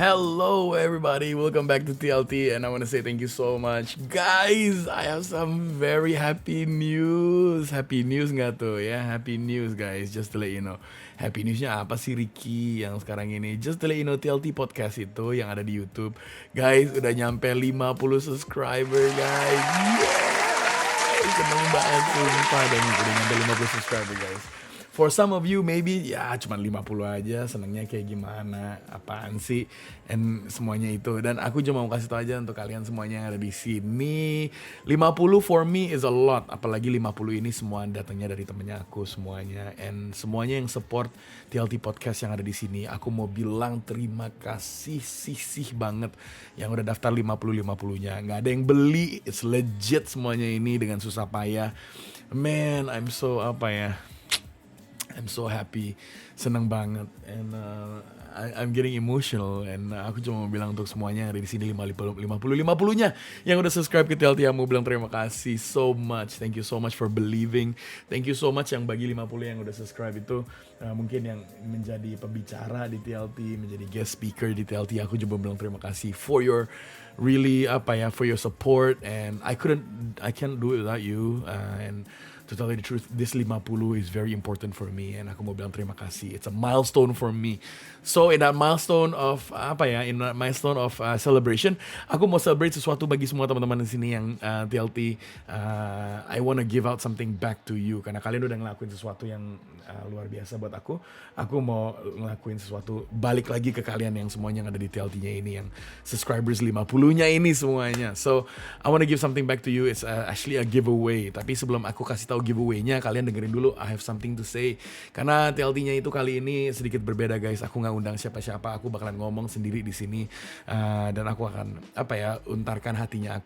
Hello everybody, welcome back to TLT and I want to say thank you so much. Guys, I have some very happy news. Happy news nggak tuh ya? Happy news guys, just to let you know. Happy newsnya apa sih Ricky yang sekarang ini? Just to let you know, TLT Podcast itu yang ada di YouTube. Guys, udah nyampe 50 subscriber guys. Yeay! Seneng banget sumpah dan udah nyampe 50 subscriber guys. For some of you maybe ya cuma 50 aja, senengnya kayak gimana, apaan sih, and semuanya itu. Dan aku cuma mau kasih tau aja untuk kalian semuanya yang ada di sini. 50 for me is a lot, apalagi 50 ini semua datangnya dari temennya aku semuanya, and semuanya yang support TLT Podcast yang ada di sini. Aku mau bilang terima kasih sih banget yang udah daftar 50-50-nya. Nggak ada yang beli, it's legit semuanya ini dengan susah payah. Man, I'm so I'm so happy, senang banget, and I'm getting emotional, and aku cuma mau bilang untuk semuanya yang ada di sini 50-50-nya yang udah subscribe ke TLT, mau bilang terima kasih so much, thank you so much for believing, thank you so much yang bagi 50 yang udah subscribe itu, mungkin yang menjadi pembicara di TLT, menjadi guest speaker di TLT, aku juga bilang terima kasih for your really for your support, and I can't do it without you, and to tell you the truth, this 50 is very important for me, and aku mau bilang terima kasih. It's a milestone for me. So in that milestone of celebration, aku mau celebrate sesuatu bagi semua teman-teman di sini yang TLT. I wanna give out something back to you karena kalian udah ngelakuin sesuatu yang luar biasa buat aku. Aku mau ngelakuin sesuatu balik lagi ke kalian yang semuanya yang ada di TLT-nya ini, yang subscribers 50-nya ini semuanya. So I wanna give something back to you. It's actually a giveaway. Tapi sebelum aku kasih tahu giveaway-nya, kalian dengerin dulu. I have something to say. Karena TLT-nya itu kali ini sedikit berbeda guys. Aku nggak undang siapa-siapa. Aku bakalan ngomong sendiri di sini. Dan aku akan lontarkan hatinya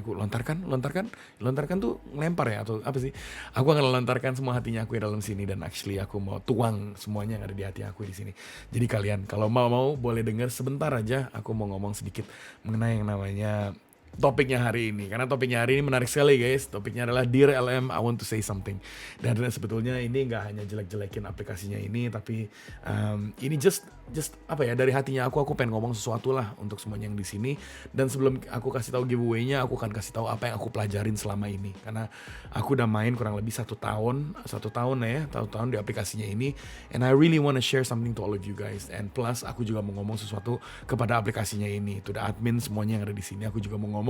aku. Lontarkan tuh ngelempar ya atau apa sih? Aku akan lontarkan semua hatinya aku di dalam sini, dan actually aku mau tuang semuanya yang ada di hati aku di sini. Jadi kalian kalau mau boleh dengar sebentar aja. Aku mau ngomong sedikit mengenai yang namanya topiknya hari ini, karena topiknya hari ini menarik sekali guys. Topiknya adalah Dear LM, I want to say something. Dan sebetulnya ini nggak hanya jelek-jelekin aplikasinya ini, tapi ini just dari hatinya aku pengen ngomong sesuatu lah untuk semuanya yang di sini. Dan sebelum aku kasih tahu giveaway-nya, aku akan kasih tahu apa yang aku pelajarin selama ini, karena aku udah main kurang lebih satu tahun di aplikasinya ini, and I really wanna share something to all of you guys. And plus aku juga mau ngomong sesuatu kepada aplikasinya ini, to the admin semuanya yang ada di sini. Aku juga mau ngomong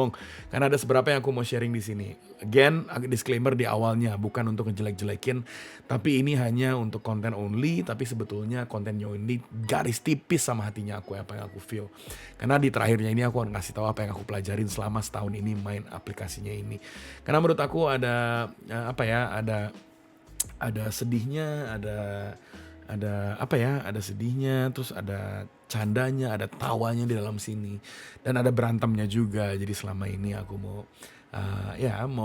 karena ada seberapa yang aku mau sharing di sini. Again, disclaimer di awalnya, bukan untuk ngejelek-jelekin, tapi ini hanya untuk konten only. Tapi sebetulnya kontennya ini garis tipis sama hatinya aku, apa yang aku feel. Karena di terakhirnya ini aku akan kasih tahu apa yang aku pelajarin selama setahun ini main aplikasinya ini. Karena menurut aku ada sedihnya, ada sedihnya, terus ada candanya, ada tawanya di dalam sini, dan ada berantemnya juga. Jadi selama ini aku mau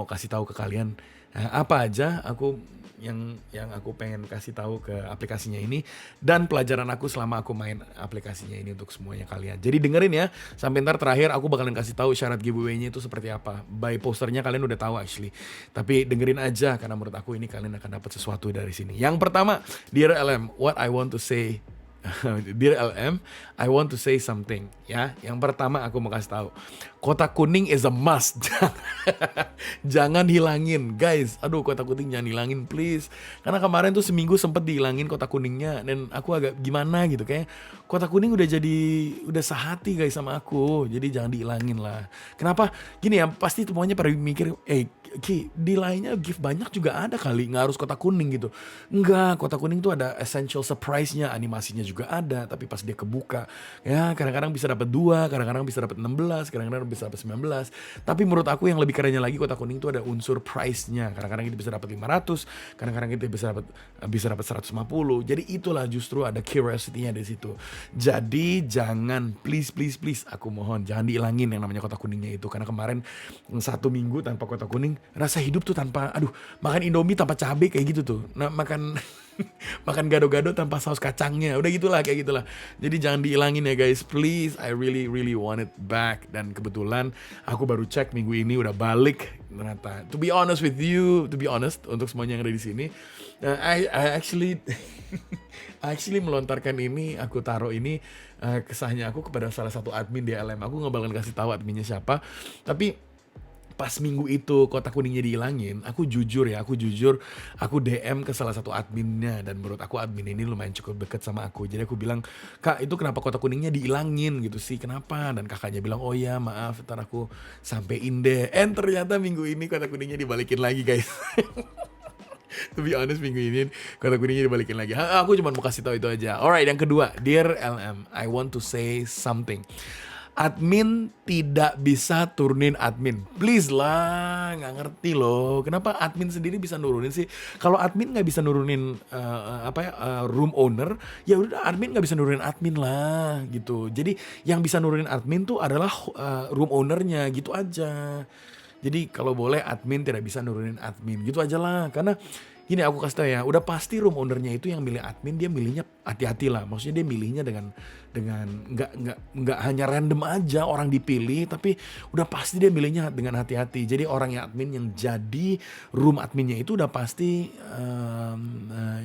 kasih tahu ke kalian apa aja yang aku pengen kasih tahu ke aplikasinya ini, dan pelajaran aku selama aku main aplikasinya ini untuk semuanya kalian. Jadi dengerin ya sampai ntar terakhir. Aku bakalan kasih tahu syarat giveaway-nya itu seperti apa. By posternya kalian udah tahu actually, tapi dengerin aja karena menurut aku ini kalian akan dapat sesuatu dari sini. Yang pertama, Dear LM, what I want to say. Dear LM, I want to say something ya. Yang pertama aku mau kasih tahu, kotak kuning is a must. Jangan hilangin guys. Aduh, kotak kuning jangan hilangin please. Karena kemarin tuh seminggu sempet dihilangin kotak kuningnya, dan aku agak gimana gitu, kayak kotak kuning udah sehati guys sama aku. Jadi jangan dihilangin lah. Kenapa? Gini ya, pasti semuanya pada mikir, di lainnya gift banyak juga ada kali, nggak harus kotak kuning gitu. Enggak, kotak kuning tuh ada essential surprise-nya, animasinya juga ada. Tapi pas dia kebuka, ya kadang-kadang bisa dapat 2, kadang-kadang bisa dapat 16, kadang-kadang bisa dapat 19. Tapi menurut aku yang lebih kerennya lagi, kotak kuning tuh ada unsur price-nya. Kadang-kadang kita bisa dapat 500, kadang-kadang kita bisa dapat 150. Jadi itulah justru ada curiosity-nya di situ. Jadi jangan, please, aku mohon jangan dihilangin yang namanya kotak kuningnya itu. Karena kemarin 1 minggu tanpa kotak kuning, rasa hidup tuh tanpa, makan Indomie tanpa cabai kayak gitu tuh. Nah, makan makan gado-gado tanpa saus kacangnya. Udah gitulah, kayak gitulah. Jadi jangan dihilangin ya guys, please. I really really want it back. Dan kebetulan aku baru cek minggu ini udah balik ternyata. To be honest with you, untuk semuanya yang ada di sini, I actually I actually melontarkan ini, aku taruh ini kesahnya aku kepada salah satu admin di LM. Aku nggak bakalan kasih tahu adminnya siapa. Tapi pas minggu itu kotak kuningnya dihilangin, aku jujur, aku DM ke salah satu adminnya, dan menurut aku admin ini lumayan cukup deket sama aku. Jadi aku bilang, "Kak, itu kenapa kotak kuningnya dihilangin gitu sih, kenapa?" Dan kakaknya bilang, "Oh ya maaf, ntar aku sampein deh." And ternyata minggu ini kotak kuningnya dibalikin lagi guys. To be honest, minggu ini kotak kuningnya dibalikin lagi. Aku cuma mau kasih tahu itu aja. Alright, yang kedua, Dear LM, I want to say something. Admin tidak bisa turunin admin. Please lah, nggak ngerti loh. Kenapa admin sendiri bisa nurunin sih? Kalau admin nggak bisa nurunin room owner, ya udah admin nggak bisa nurunin admin lah gitu. Jadi yang bisa nurunin admin tuh adalah room ownernya gitu aja. Jadi kalau boleh admin tidak bisa nurunin admin gitu aja lah. Karena gini, aku kasih tau ya, udah pasti room ownernya itu yang milih admin, dia milihnya hati-hati lah. Maksudnya dia milihnya dengan nggak hanya random aja orang dipilih, tapi udah pasti dia milihnya dengan hati-hati. Jadi orang yang admin yang jadi room adminnya itu udah pasti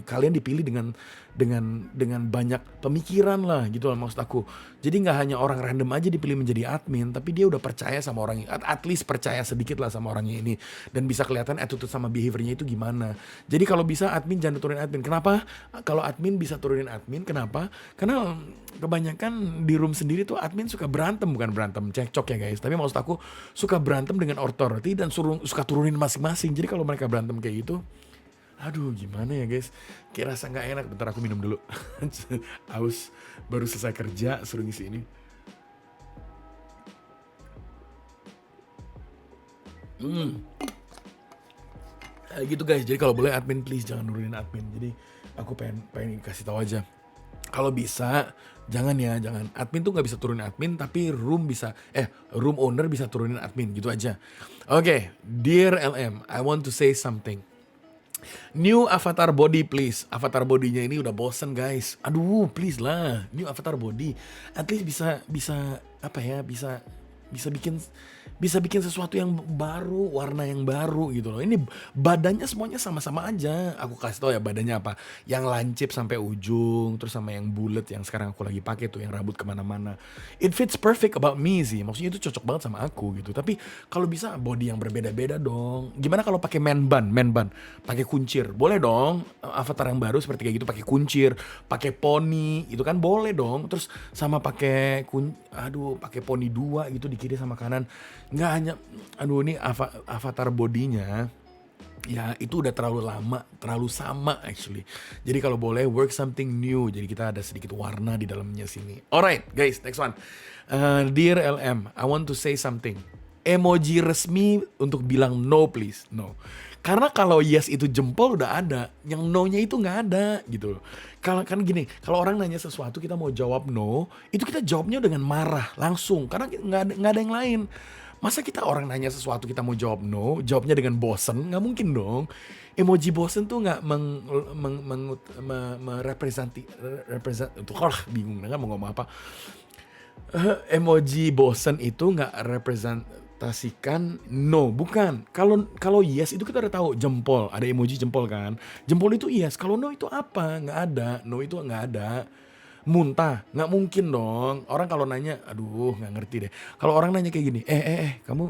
kalian dipilih dengan banyak pemikiran lah gitu lah maksud aku. Jadi nggak hanya orang random aja dipilih menjadi admin, tapi dia udah percaya sama orang, at least percaya sedikit lah sama orangnya ini, dan bisa kelihatan attitude sama behaviornya itu gimana. Jadi kalau bisa admin jangan turunin admin. Kenapa? Kalau admin bisa turunin admin, kenapa? Karena kebanyakan di room sendiri tuh admin suka berantem, bukan berantem cekcok ya guys, tapi maksud aku suka berantem dengan authority dan suka turunin masing-masing. Jadi kalau mereka berantem kayak gitu, aduh gimana ya guys, kayak rasa nggak enak. Bentar aku minum dulu. Aus, baru selesai kerja suruh ngisi ini. Gitu guys. Jadi kalau boleh admin please jangan nurunin admin. Jadi aku pengen kasih tahu aja. Kalau bisa jangan admin tuh nggak bisa turunin admin, tapi room owner bisa turunin admin gitu aja. Oke, Dear LM, I want to say something. New avatar body please. Avatar bodinya ini udah bosen guys. Aduh please lah, new avatar body. At least bisa bikin sesuatu yang baru, warna yang baru gitu loh. Ini badannya semuanya sama-sama aja. Aku kasih tau ya badannya apa. Yang lancip sampai ujung, terus sama yang bulat yang sekarang aku lagi pakai tuh, yang rambut kemana-mana. It fits perfect about me sih. Maksudnya itu cocok banget sama aku gitu. Tapi kalau bisa body yang berbeda-beda dong. Gimana kalau pakai man bun, pakai kuncir, boleh dong. Avatar yang baru seperti kayak gitu pakai kuncir, pakai poni, itu kan boleh dong. Terus sama pakai poni 2 gitu di kiri sama kanan. Nggak hanya, ini avatar bodinya ya itu udah terlalu lama, terlalu sama actually. Jadi kalau boleh work something new, jadi kita ada sedikit warna di dalamnya sini. Alright guys, next one. Dear LM, I want to say something. Emoji resmi untuk bilang no please, no. Karena kalau yes itu jempol udah ada, yang no-nya itu nggak ada gitu loh. Kalau orang nanya sesuatu kita mau jawab no, itu kita jawabnya dengan marah langsung, karena nggak ada yang lain. Masa kita orang nanya sesuatu kita mau jawab no, jawabnya dengan bosen? Nggak mungkin dong. Emoji bosen tuh nggak bingung nggak mau ngomong apa. Emoji bosen itu nggak representasikan no, bukan. Kalau yes itu kita udah tahu, jempol, ada emoji jempol kan. Jempol itu yes. Kalau no itu apa? Nggak ada. No itu nggak ada. Muntah, nggak mungkin dong. Orang kalau nanya, aduh nggak ngerti deh. Kalau orang nanya kayak gini, kamu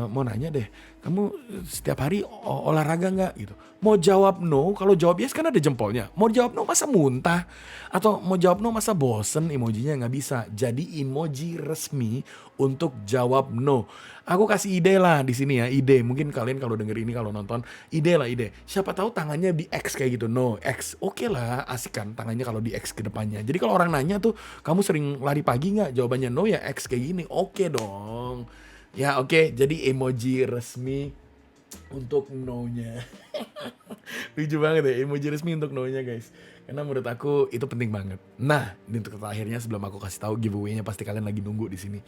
mau nanya deh, kamu setiap hari olahraga nggak gitu? Mau jawab no, kalau jawab yes kan ada jempolnya. Mau jawab no masa muntah? Atau mau jawab no masa bosen? Emojinya nggak bisa. Jadi emoji resmi untuk jawab no. Aku kasih ide lah di sini ya, ide. Mungkin kalian kalau denger ini, kalau nonton, ide. Siapa tahu tangannya di X kayak gitu, no X. Oke lah, asik kan tangannya kalau di X ke depannya. Jadi kalau orang nanya tuh, kamu sering lari pagi nggak? Jawabannya no ya X kayak gini. Oke dong. Ya oke, jadi emoji resmi untuk no-nya. Lucu banget ya emoji resmi untuk no-nya guys. Karena menurut aku itu penting banget. Nah, ini untuk terakhirnya sebelum aku kasih tahu giveaway-nya pasti kalian lagi nunggu di sini.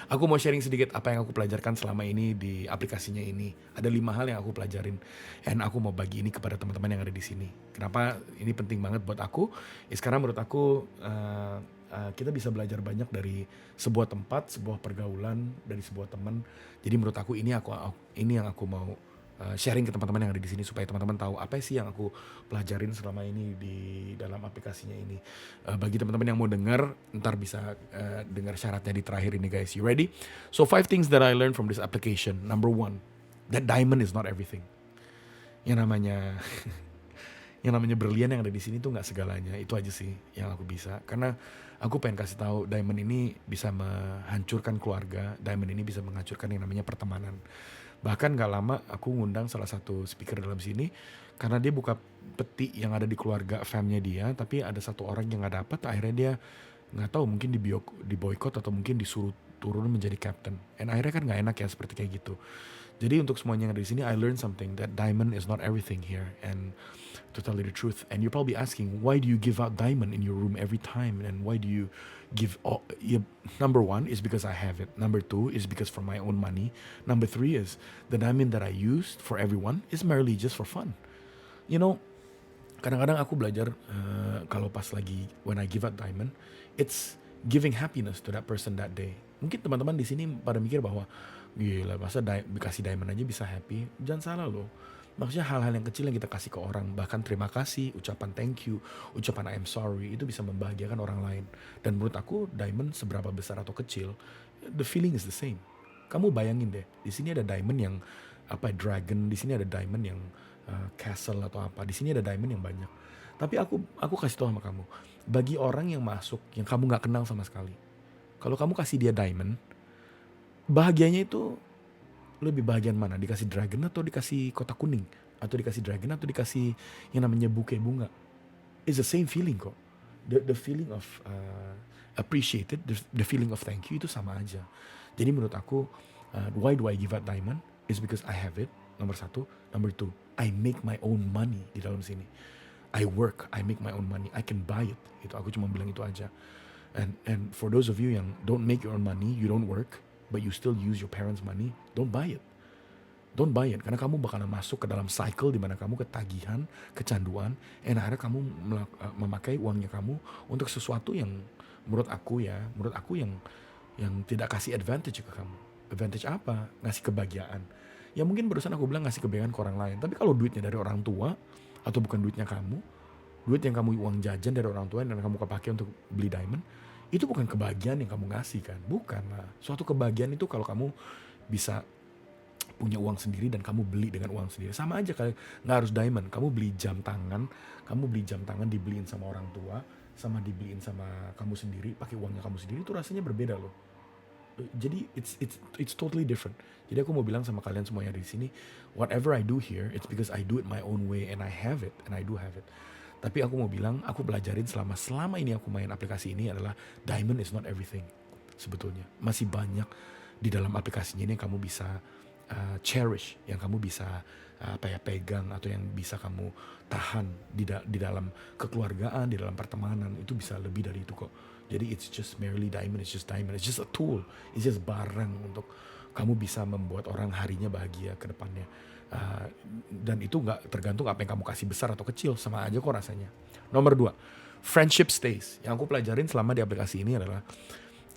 Aku mau sharing sedikit apa yang aku pelajarkan selama ini di aplikasinya ini. Ada 5 hal yang aku pelajarin, and aku mau bagi ini kepada teman-teman yang ada di sini. Kenapa ini penting banget buat aku? Karena menurut aku kita bisa belajar banyak dari sebuah tempat, sebuah pergaulan, dari sebuah teman. Jadi menurut aku ini yang aku mau sharing ke teman-teman yang ada di sini supaya teman-teman tahu apa sih yang aku pelajarin selama ini di dalam aplikasinya ini. Bagi teman-teman yang mau dengar, ntar bisa dengar syaratnya di terakhir ini guys. You ready? So 5 things that I learned from this application. Number 1, that diamond is not everything. Yang namanya yang namanya berlian yang ada di sini tuh nggak segalanya. Itu aja sih yang aku bisa. Karena aku pengen kasih tahu diamond ini bisa menghancurkan keluarga. Diamond ini bisa menghancurkan yang namanya pertemanan. Bahkan gak lama aku ngundang salah satu speaker dalam sini karena dia buka peti yang ada di keluarga famnya dia, tapi ada satu orang yang nggak dapat, akhirnya dia nggak tahu mungkin di boykot atau mungkin disuruh turun menjadi captain. And akhirnya kan nggak enak ya seperti kayak gitu. Jadi untuk semuanya yang ada di sini, I learned something that diamond is not everything here. And to tell you the truth, and you're probably asking, why do you give out diamond in your room every time? And why do you give all? Number 1 is because I have it. Number 2 is because for my own money. Number 3 is the diamond that I used for everyone is merely just for fun. You know, kadang-kadang aku belajar kalau pas lagi when I give out diamond, it's giving happiness to that person that day. Mungkin teman-teman di sini pada mikir bahwa gila masa dikasih diamond aja bisa happy. Jangan salah loh. Maksudnya hal-hal yang kecil yang kita kasih ke orang, bahkan terima kasih, ucapan thank you, ucapan I am sorry, itu bisa membahagiakan orang lain. Dan menurut aku diamond seberapa besar atau kecil, the feeling is the same. Kamu bayangin deh, di sini ada diamond yang dragon, di sini ada diamond yang castle atau apa, di sini ada diamond yang banyak. Tapi aku kasih tahu sama kamu, bagi orang yang masuk yang kamu nggak kenal sama sekali, kalau kamu kasih dia diamond, bahagianya itu lebih bahagian mana? Dikasih dragon atau dikasih kotak kuning? Atau dikasih dragon atau dikasih yang namanya bouquet bunga? It's the same feeling kok. The feeling of appreciated, the feeling of thank you itu sama aja. Jadi menurut aku, why do I give out diamond? It's because I have it, nomor 1. Number 2, I make my own money di dalam sini. I work, I make my own money, I can buy it. Itu aku cuma bilang itu aja. And for those of you yang don't make your own money, you don't work, but you still use your parents' money, don't buy it. Don't buy it, karena kamu bakalan masuk ke dalam cycle di mana kamu ketagihan, kecanduan, and akhirnya kamu memakai uangnya kamu untuk sesuatu yang menurut aku yang tidak kasih advantage ke kamu. Advantage apa? Ngasih kebahagiaan. Ya mungkin barusan aku bilang ngasih kebahagiaan ke orang lain, tapi kalau duitnya dari orang tua atau bukan duitnya kamu, duit yang kamu uang jajan dari orang tua dan kamu pakai untuk beli diamond, itu bukan kebahagiaan yang kamu ngasih kan, bukan lah. Suatu kebahagiaan itu kalau kamu bisa punya uang sendiri dan kamu beli dengan uang sendiri. Sama aja kayak nggak harus diamond, kamu beli jam tangan dibeliin sama orang tua, sama dibeliin sama kamu sendiri, pakai uangnya kamu sendiri, itu rasanya berbeda loh. Jadi it's totally different. Jadi aku mau bilang sama kalian semua yang ada di sini, whatever I do here, it's because I do it my own way and I have it, and I do have it. Tapi aku mau bilang, aku belajarin selama ini aku main aplikasi ini adalah diamond is not everything. Sebetulnya masih banyak di dalam aplikasinya ini yang kamu bisa cherish, yang kamu bisa pegang atau yang bisa kamu tahan di dalam kekeluargaan, di dalam pertemanan. Itu bisa lebih dari itu kok. Jadi it's just merely diamond, it's just a tool, it's just barang untuk kamu bisa membuat orang harinya bahagia ke depannya. Dan itu gak tergantung apa yang kamu kasih besar atau kecil, sama aja kok rasanya. Nomor 2, friendship stays. Yang aku pelajarin selama di aplikasi ini adalah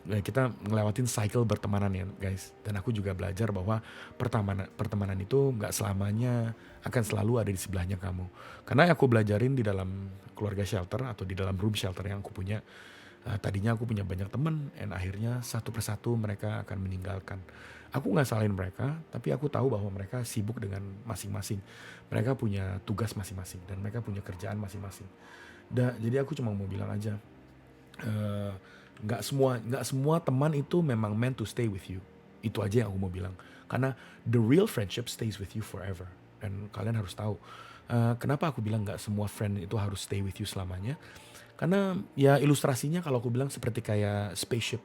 kita ngelewatin cycle bertemanan ya guys. Dan aku juga belajar bahwa pertemanan itu gak selamanya akan selalu ada di sebelahnya kamu. Karena aku belajarin di dalam keluarga shelter atau di dalam room shelter yang aku punya, tadinya aku punya banyak teman, dan akhirnya satu persatu mereka akan meninggalkan. Aku gak salahin mereka, tapi aku tahu bahwa mereka sibuk dengan masing-masing. Mereka punya tugas masing-masing, dan mereka punya kerjaan masing-masing. Jadi aku cuma mau bilang aja, gak semua teman itu memang meant to stay with you. Itu aja yang aku mau bilang. Karena the real friendship stays with you forever. Dan kalian harus tahu, kenapa aku bilang gak semua friend itu harus stay with you selamanya. Karena ya ilustrasinya kalau aku bilang seperti kayak spaceship.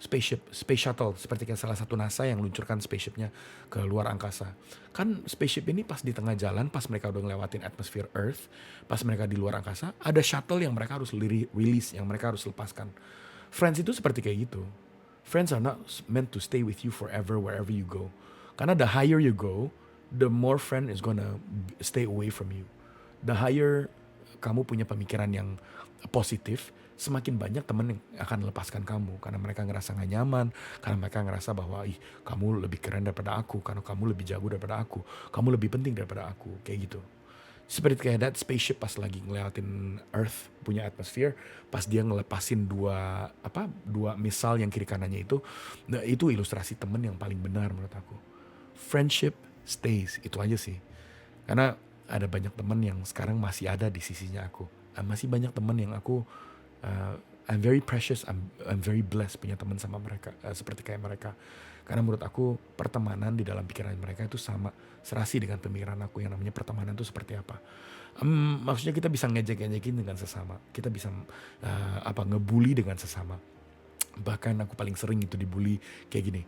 space shuttle, seperti kayak salah satu NASA yang luncurkan spaceshipnya ke luar angkasa. Kan spaceship ini pas di tengah jalan, pas mereka udah ngelewatin atmosfer Earth, pas mereka di luar angkasa, ada shuttle yang mereka harus release, yang mereka harus lepaskan. Friends itu seperti kayak gitu. Friends are not meant to stay with you forever wherever you go. Karena the higher you go, the more friend is gonna stay away from you. The higher kamu punya pemikiran yang positif, semakin banyak teman yang akan lepaskan kamu. Karena mereka ngerasa gak nyaman, karena mereka ngerasa bahwa kamu lebih keren daripada aku, karena kamu lebih jago daripada aku, kamu lebih penting daripada aku, kayak gitu. Seperti kayak that spaceship pas lagi ngelewatin Earth punya atmosfer, pas dia ngelepasin dua misal yang kiri kanannya itu, nah itu ilustrasi temen yang paling benar menurut aku. Friendship stays, itu aja sih. Karena ada banyak teman yang sekarang masih ada di sisinya aku. Masih banyak teman yang aku I'm very precious, I'm very blessed punya teman sama mereka, seperti kayak mereka. Karena menurut aku pertemanan di dalam pikiran mereka itu sama serasi dengan pemikiran aku yang namanya pertemanan itu seperti apa. Maksudnya kita bisa ngejek-ngejekin dengan sesama, kita bisa ngebully dengan sesama. Bahkan aku paling sering itu dibully kayak gini,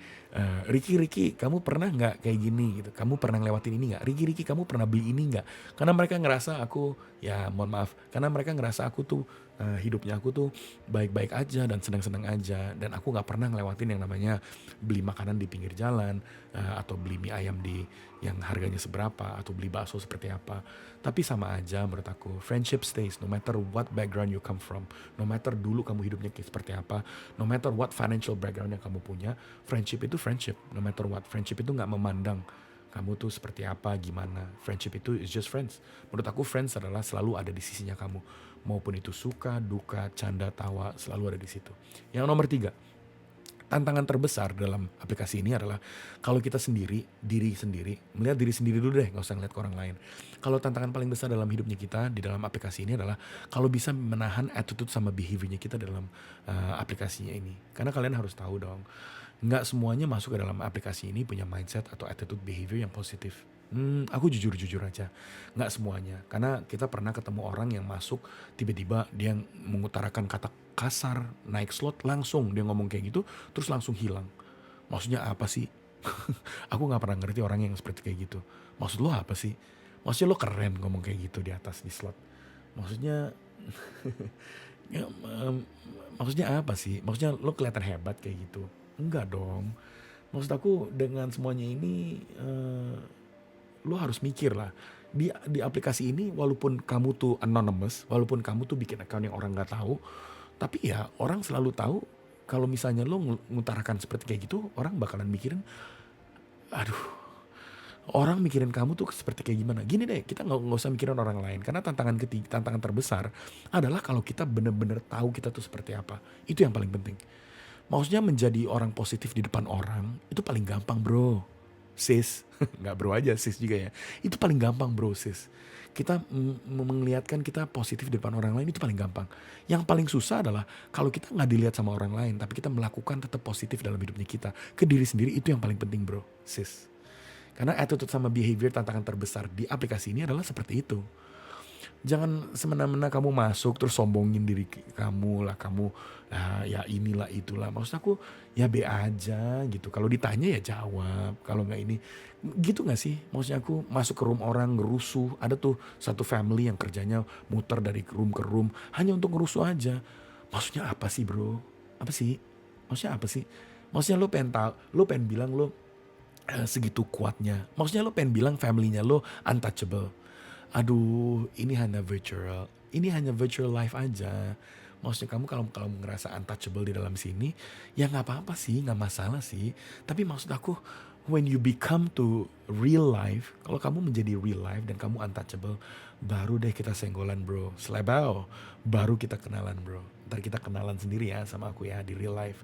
Ricky kamu pernah nggak kayak gini gitu, kamu pernah ngelewatin ini nggak, Ricky kamu pernah beli ini nggak. Karena mereka ngerasa aku, ya mohon maaf, karena mereka ngerasa aku tuh hidupnya aku tuh baik-baik aja dan senang-senang aja, dan aku nggak pernah ngelewatin yang namanya beli makanan di pinggir jalan, atau beli mie ayam di yang harganya seberapa, atau beli bakso seperti apa. Tapi sama aja menurut aku, friendship stays no matter what background you come from, no matter dulu kamu hidupnya seperti apa, no matter what financial background yang kamu punya, friendship itu friendship, no matter what. Friendship itu nggak memandang kamu tuh seperti apa, gimana. Friendship itu is just friends. Menurut aku friends adalah selalu ada di sisinya kamu, maupun itu suka, duka, canda, tawa, selalu ada di situ. Yang nomor 3, tantangan terbesar dalam aplikasi ini adalah kalau kita sendiri, diri sendiri, melihat diri sendiri dulu deh, nggak usah ngeliat ke orang lain. Kalau tantangan paling besar dalam hidupnya kita di dalam aplikasi ini adalah kalau bisa menahan attitude sama behaviornya kita dalam aplikasinya ini. Karena kalian harus tahu dong, nggak semuanya masuk ke dalam aplikasi ini punya mindset atau attitude behavior yang positif. Aku jujur aja, nggak semuanya. Karena kita pernah ketemu orang yang masuk, tiba-tiba dia mengutarakan kata kasar, naik slot langsung dia ngomong kayak gitu, terus langsung hilang. Maksudnya apa sih? Aku nggak pernah ngerti orang yang seperti kayak gitu. Maksud lo apa sih? Maksudnya lo keren ngomong kayak gitu di atas di slot. Maksudnya, ya, maksudnya apa sih? Maksudnya lo kelihatan hebat kayak gitu? Enggak dong. Maksud aku dengan semuanya ini, lo harus mikir lah. Di aplikasi ini walaupun kamu tuh anonymous, walaupun kamu tuh bikin account yang orang nggak tahu, tapi ya orang selalu tahu kalau misalnya lo ngutarakan seperti kayak gitu, orang bakalan mikirin, aduh, orang mikirin kamu tuh seperti kayak gimana. Gini deh, kita nggak usah mikirin orang lain, karena tantangan terbesar adalah kalau kita bener-bener tahu kita tuh seperti apa. Itu yang paling penting. Maksudnya menjadi orang positif di depan orang itu paling gampang bro, sis. Nggak bro aja, sis juga ya. Itu paling gampang bro, sis. Kita melihatkan kita positif di depan orang lain itu paling gampang. Yang paling susah adalah kalau kita nggak dilihat sama orang lain, tapi kita melakukan tetap positif dalam hidupnya kita ke diri sendiri. Itu yang paling penting bro, sis. Karena attitude sama behavior tantangan terbesar di aplikasi ini adalah seperti itu. Jangan semena-mena kamu masuk terus sombongin diri kamu lah, kamu ya inilah itulah. Maksud aku ya be aja gitu. Kalau ditanya ya jawab. Kalau nggak ini gitu nggak sih? Maksudnya aku masuk ke room orang ngerusuh. Ada tuh satu family yang kerjanya muter dari room ke room hanya untuk ngerusuh aja. Maksudnya apa sih bro? Apa sih? Maksudnya apa sih? Maksudnya lo pengen bilang lo segitu kuatnya. Maksudnya lo pengen bilang familynya lo untouchable. Aduh, ini hanya virtual life aja. Maksudnya kamu kalau ngerasa untouchable di dalam sini, ya nggak apa-apa sih, nggak masalah sih. Tapi maksud aku, when you become to real life, kalau kamu menjadi real life dan kamu untouchable, baru deh kita senggolan bro, selebao, baru kita kenalan bro. Ntar kita kenalan sendiri ya sama aku ya di real life.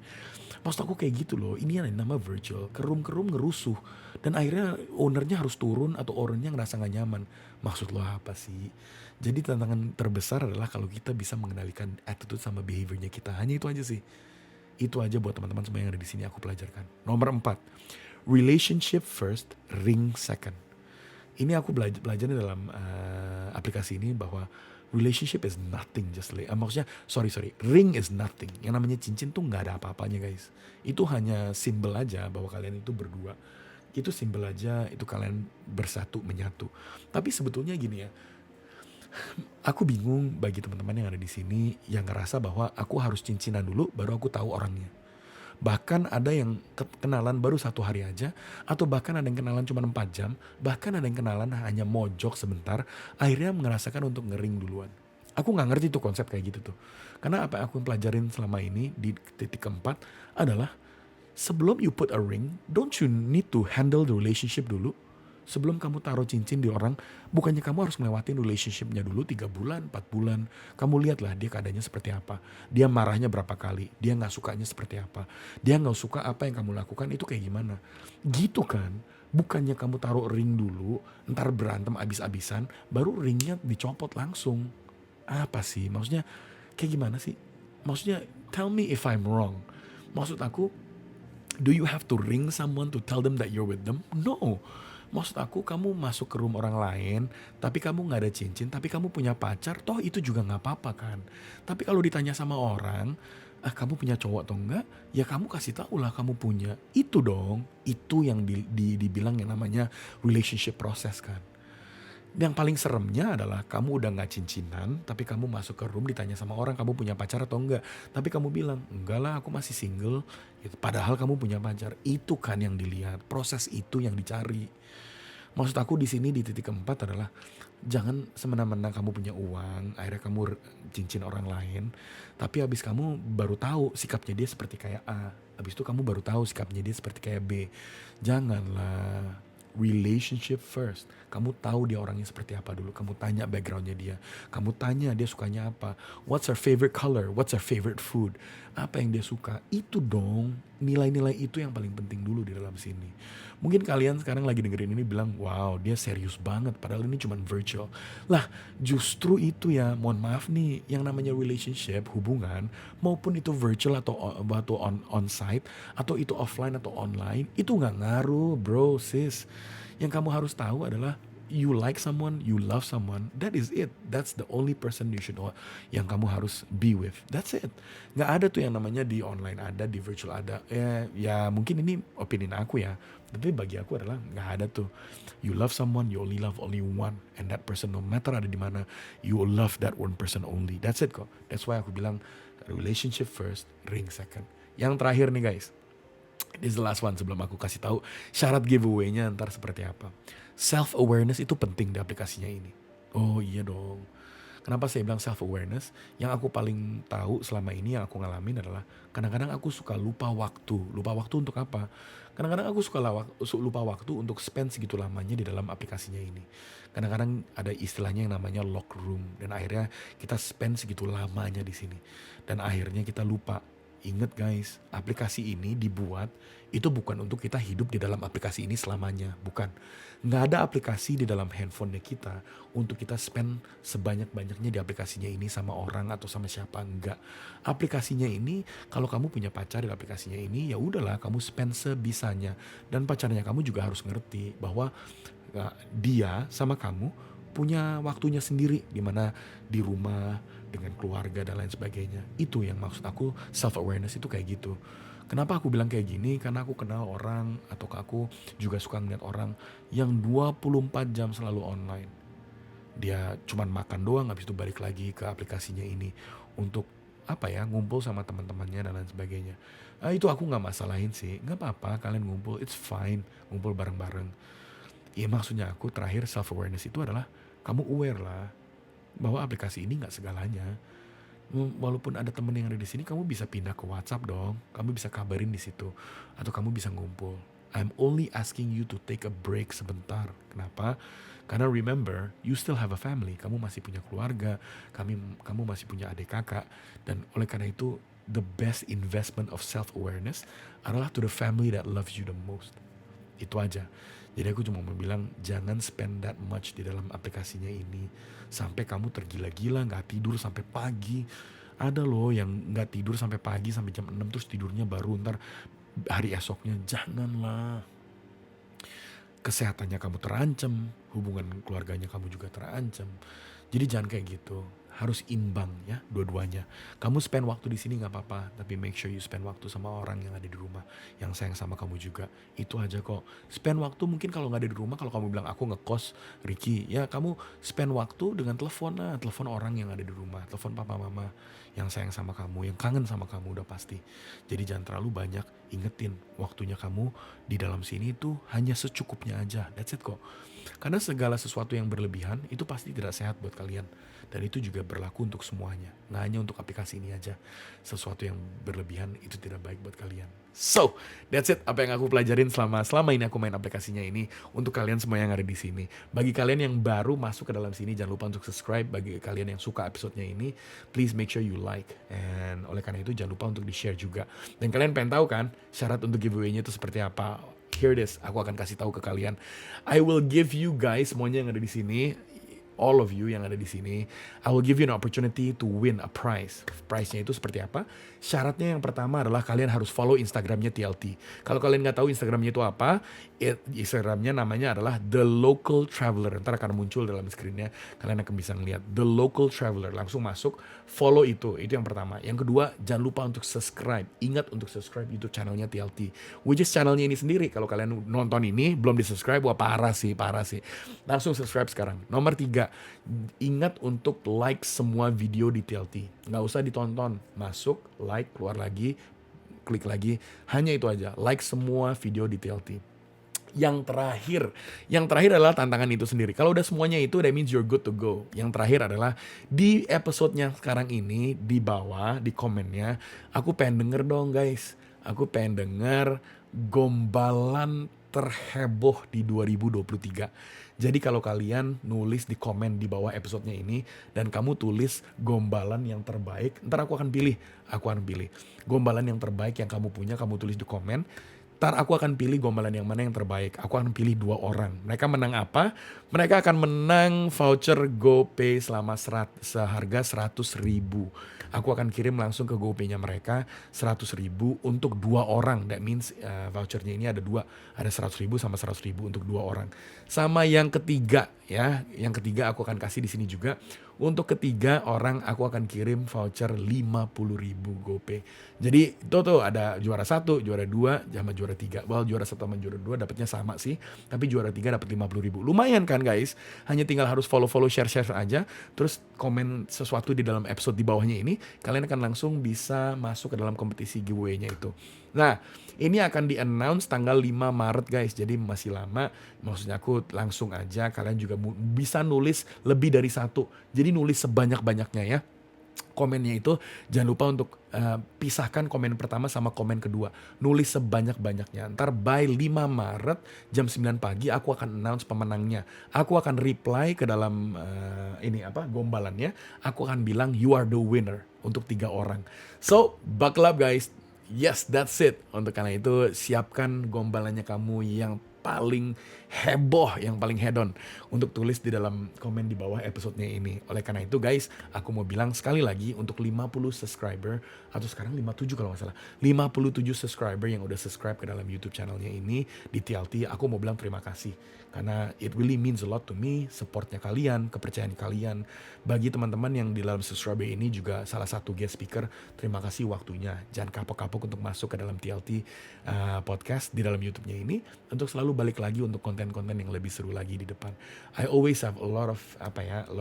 Maksud aku kayak gitu loh, ini yang nama virtual, ke room ngerusuh. Dan akhirnya ownernya harus turun atau ownernya ngerasa gak nyaman. Maksud lo apa sih? Jadi tantangan terbesar adalah kalau kita bisa mengendalikan attitude sama behaviornya kita. Hanya itu aja sih. Itu aja buat teman-teman semua yang ada di sini aku pelajarkan. Nomor 4, relationship first, ring second. Ini aku belajar dalam aplikasi ini bahwa relationship is nothing maksudnya sorry, ring is nothing. Yang namanya cincin tuh nggak ada apa-apanya guys. Itu hanya simbol aja bahwa kalian itu berdua. Itu simbol aja, itu kalian bersatu, menyatu. Tapi sebetulnya gini ya, aku bingung bagi teman-teman yang ada di sini yang ngerasa bahwa aku harus cincinan dulu baru aku tahu orangnya. Bahkan ada yang kenalan baru 1 hari aja, atau bahkan ada yang kenalan cuma 4 jam, bahkan ada yang kenalan hanya mojok sebentar, akhirnya merasakan untuk ngering duluan. Aku nggak ngerti tuh konsep kayak gitu tuh. Karena apa yang aku pelajarin selama ini di titik keempat adalah sebelum you put a ring, don't you need to handle the relationship dulu? Sebelum kamu taruh cincin di orang, bukannya kamu harus melewatin relationship-nya dulu 3 bulan, 4 bulan. Kamu lihatlah dia keadaannya seperti apa. Dia marahnya berapa kali. Dia gak sukanya seperti apa. Dia gak suka apa yang kamu lakukan itu kayak gimana. Gitu kan. Bukannya kamu taruh ring dulu, ntar berantem abis-abisan, baru ringnya dicopot langsung. Apa sih? Maksudnya kayak gimana sih? Maksudnya tell me if I'm wrong. Maksud aku, do you have to ring someone to tell them that you're with them? No. Maksud aku kamu masuk ke room orang lain, tapi kamu gak ada cincin, tapi kamu punya pacar, toh itu juga gak apa-apa kan. Tapi kalau ditanya sama orang, kamu punya cowok atau enggak, ya kamu kasih tahu lah kamu punya. Itu dong, itu yang dibilang yang namanya relationship process kan. Yang paling seremnya adalah kamu udah gak cincinan, tapi kamu masuk ke room ditanya sama orang kamu punya pacar atau enggak. Tapi kamu bilang, enggak lah aku masih single. Padahal kamu punya pacar. Itu kan yang dilihat, proses itu yang dicari. Maksud aku di sini di titik keempat adalah jangan semena-mena kamu punya uang, akhirnya kamu cincin orang lain, tapi habis kamu baru tahu sikapnya dia seperti kayak A, habis itu kamu baru tahu sikapnya dia seperti kayak B. Janganlah. Relationship first. Kamu tahu dia orangnya seperti apa dulu. Kamu tanya backgroundnya dia. Kamu tanya dia sukanya apa. What's her favorite color? What's her favorite food? Apa yang dia suka? Itu dong. Nilai-nilai itu yang paling penting dulu di dalam sini. Mungkin kalian sekarang lagi dengerin ini bilang, wow dia serius banget. Padahal ini cuma virtual. Lah justru itu ya, mohon maaf nih. Yang namanya relationship, hubungan. Maupun itu virtual atau on-site. Atau itu offline atau online. Itu gak ngaruh bro, sis. Yang kamu harus tahu adalah you like someone, you love someone, that is it. That's the only person you should yang kamu harus be with. That's it. Nggak ada tuh yang namanya di online ada, di virtual ada. Ya mungkin ini opini aku ya. Tapi bagi aku adalah nggak ada tuh. You love someone, you only love only one, and that person no matter ada di mana, you will love that one person only. That's it kok. That's why aku bilang relationship first, ring second. Yang terakhir nih guys. This is the last one sebelum aku kasih tahu syarat giveaway-nya ntar seperti apa. Self-awareness itu penting di aplikasinya ini. Oh iya dong. Kenapa saya bilang self-awareness? Yang aku paling tahu selama ini yang aku ngalamin adalah kadang-kadang aku suka lupa waktu. Lupa waktu untuk apa? Kadang-kadang aku suka lupa waktu untuk spend segitu lamanya di dalam aplikasinya ini. Kadang-kadang ada istilahnya yang namanya lock room. Dan akhirnya kita spend segitu lamanya di sini. Dan akhirnya kita lupa. Ingat guys, aplikasi ini dibuat itu bukan untuk kita hidup di dalam aplikasi ini selamanya. Bukan. Nggak ada aplikasi di dalam handphone kita untuk kita spend sebanyak-banyaknya di aplikasinya ini sama orang atau sama siapa. Enggak. Aplikasinya ini, kalau kamu punya pacar di aplikasinya ini, ya udahlah kamu spend sebisanya. Dan pacarnya kamu juga harus ngerti bahwa dia sama kamu punya waktunya sendiri, dimana di rumah dengan keluarga dan lain sebagainya. Itu yang maksud aku self awareness itu kayak gitu. Kenapa aku bilang kayak gini? Karena aku kenal orang atau aku juga suka ngeliat orang yang 24 jam selalu online. Dia cuman makan doang, habis itu balik lagi ke aplikasinya ini untuk apa ya, ngumpul sama teman-temannya dan lain sebagainya. Itu aku nggak masalahin sih, nggak apa-apa kalian ngumpul, it's fine, ngumpul bareng-bareng. Ya maksudnya aku terakhir self awareness itu adalah kamu aware lah bahwa aplikasi ini nggak segalanya. Walaupun ada temen yang ada di sini, kamu bisa pindah ke WhatsApp dong. Kamu bisa kabarin di situ, atau kamu bisa ngumpul. I'm only asking you to take a break sebentar. Kenapa? Karena remember, you still have a family. Kamu masih punya keluarga, kamu masih punya adik kakak, dan oleh karena itu, the best investment of self-awareness adalah to the family that loves you the most. Itu aja. Jadi aku cuma mau bilang jangan spend that much di dalam aplikasinya ini. Sampai kamu tergila-gila gak tidur sampai pagi. Ada loh yang gak tidur sampai pagi sampai jam 6 terus tidurnya baru ntar hari esoknya. Janganlah. Kesehatannya kamu terancam. hubungan keluarganya kamu juga terancam. Jadi jangan kayak gitu. Harus imbang ya, dua-duanya. Kamu spend waktu di sini nggak apa-apa, tapi make sure you spend waktu sama orang yang ada di rumah, yang sayang sama kamu juga. Itu aja kok. Spend waktu mungkin kalau nggak ada di rumah, kalau kamu bilang aku ngekos, Ricky, ya kamu spend waktu dengan telepon lah, telepon orang yang ada di rumah, telepon papa mama yang sayang sama kamu, yang kangen sama kamu udah pasti. Jadi jangan terlalu banyak, ingetin waktunya kamu di dalam sini itu hanya secukupnya aja. That's it kok. Karena segala sesuatu yang berlebihan itu pasti tidak sehat buat kalian. Dan itu juga berlaku untuk semuanya. Nggak hanya untuk aplikasi ini aja. Sesuatu yang berlebihan itu tidak baik buat kalian. So, that's it. Apa yang aku pelajarin selama ini aku main aplikasinya ini. Untuk kalian semua yang ada di sini. Bagi kalian yang baru masuk ke dalam sini, jangan lupa untuk subscribe. Bagi kalian yang suka episodenya ini, please make sure you like. And oleh karena itu jangan lupa untuk di-share juga. Dan kalian pengen tahu kan syarat untuk giveaway-nya itu seperti apa? Here it is. Aku akan kasih tahu ke kalian. I will give you guys semuanya yang ada di sini, all of you yang ada di sini, I will give you an opportunity to win a prize. Prize-nya itu seperti apa? Syaratnya yang pertama adalah kalian harus follow Instagramnya TLT. Kalau kalian nggak tahu Instagramnya itu apa, Instagramnya namanya adalah The Local Traveler. Ntar akan muncul dalam screennya, kalian akan bisa ngeliat The Local Traveler. Langsung masuk, follow itu yang pertama. Yang kedua, jangan lupa untuk subscribe. Ingat untuk subscribe YouTube channelnya TLT. Which is channelnya ini sendiri. Kalau kalian nonton ini belum di subscribe, wah parah sih. Langsung subscribe sekarang. Nomor 3, ingat untuk like semua video di TLT. Nggak usah ditonton, masuk, like, keluar lagi, klik lagi. Hanya itu aja, like semua video di TLT. Yang terakhir adalah tantangan itu sendiri. Kalau udah semuanya itu, that means you're good to go. Yang terakhir adalah di episodenya sekarang ini, di bawah, di komennya, aku pengen denger dong guys. Aku pengen denger gombalan terheboh di 2023. Jadi kalau kalian nulis di komen di bawah episodenya ini, dan kamu tulis gombalan yang terbaik, ntar aku akan pilih. Gombalan yang terbaik yang kamu punya, kamu tulis di komen. Ntar aku akan pilih gombalan yang mana yang terbaik. Aku akan pilih 2 orang. Mereka menang apa? Mereka akan menang voucher GoPay selama seharga 100.000. Aku akan kirim langsung ke GoPay-nya mereka 100.000 untuk 2 orang. That means vouchernya ini ada 2. Ada 100.000 sama 100.000 untuk 2 orang. Sama yang ketiga ya. Yang ketiga aku akan kasih di sini juga. Untuk ketiga orang aku akan kirim voucher 50.000 GoPay. Jadi itu tuh ada juara 1, juara 2, sama juara 3. Well, juara 1 sama juara 2 dapatnya sama sih. Tapi juara 3 dapat 50.000. Lumayan kan guys? Hanya tinggal harus follow, share aja. Terus komen sesuatu di dalam episode di bawahnya ini. Kalian akan langsung bisa masuk ke dalam kompetisi giveaway-nya itu. Nah, ini akan di-announce tanggal 5 Maret guys. Jadi masih lama. Maksudnya aku langsung aja. Kalian juga bisa nulis lebih dari 1. Jadi nulis sebanyak-banyaknya ya. Komennya itu jangan lupa untuk pisahkan komen pertama sama komen kedua. Nulis sebanyak-banyaknya. Ntar by 5 Maret jam 9 pagi aku akan announce pemenangnya. Aku akan reply ke dalam gombalannya. Aku akan bilang you are the winner untuk 3 orang. So, buckle up guys. Yes, that's it. Untuk karena itu siapkan gombalannya kamu yang paling heboh, yang paling hedon untuk tulis di dalam komen di bawah episodenya ini. Oleh karena itu guys, aku mau bilang sekali lagi untuk 50 subscriber, atau sekarang 57 kalau nggak salah, 57 subscriber yang udah subscribe ke dalam YouTube channelnya ini di TLT, aku mau bilang terima kasih. Karena it really means a lot to me, supportnya kalian, kepercayaan kalian. Bagi teman-teman yang di dalam subscriber ini juga salah satu guest speaker, terima kasih waktunya. Jangan kapok-kapok untuk masuk ke dalam TLT podcast di dalam YouTube-nya ini, untuk selalu balik lagi untuk konten-konten yang lebih seru lagi di depan. I always have a lot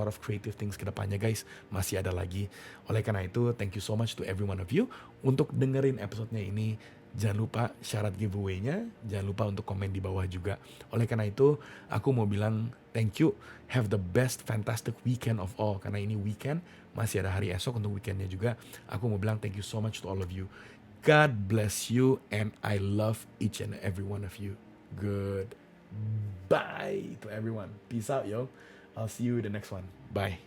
of creative things ke depannya guys. Masih ada lagi. Oleh karena itu, thank you so much to every one of you untuk dengerin episodenya ini. Jangan lupa syarat giveaway-nya, jangan lupa untuk komen di bawah juga. Oleh karena itu, aku mau bilang thank you, have the best fantastic weekend of all. Karena ini weekend, masih ada hari esok untuk weekendnya juga. Aku mau bilang thank you so much to all of you. God bless you and I love each and every one of you. Good. Bye to everyone. Peace out, yo. I'll see you in the next one. Bye.